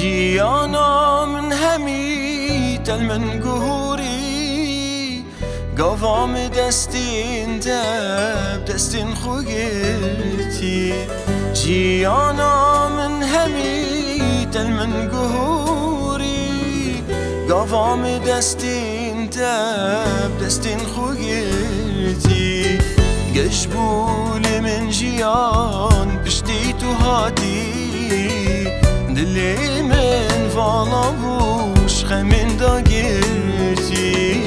جيانا من هميت من قهوري قوام دستين دب دستين خوغتي جيانا من هميت من قهوري قوام دستين دب دستين خوغتي قشبول من جيان بشتيت هاتي دلی من والا بوش خمین دا گرتی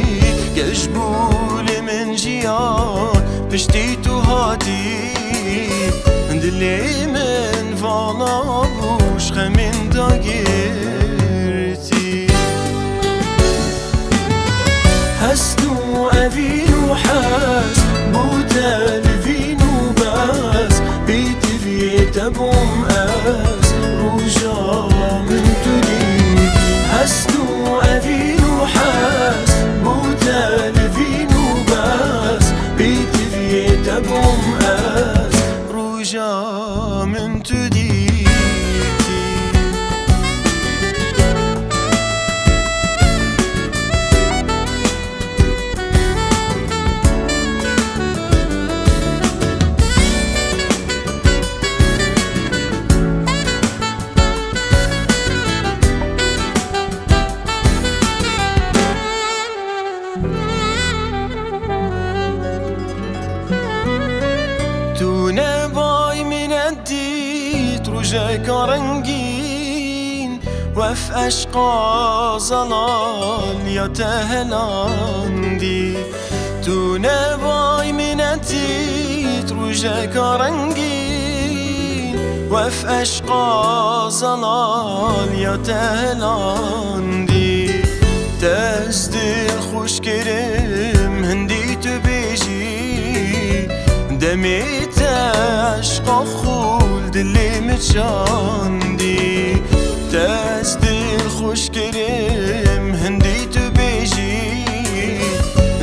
گشبول من جیان پشتی تو هاتی دلی من والا بوش خمین دا گرتی هستو اوین و حس بودل وین و بس بیتی بیت بوم از روجا من تدي هستو أبين وحاس بوتال فين وباس بيتي بيت أبوم آس روجا من تدي نباي من الديت رجاك رنجين وف أشقى ظلال يتهلاندي تو نباي من الديت رجاك رنجين وف أشقى ظلال يتهلاندي تزدل خوش كرم هندي تبيجي دميت عشق خولد اللي متشاندي تزدل خوش كريم هندي تبيجي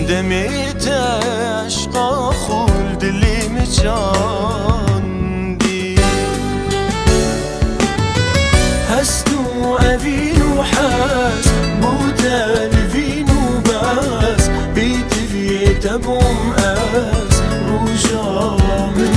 دميت عشق خولد اللي متشاندي هستو أبين وحاس بوتال فين وباس بيتي بيت أبوم آس روجا من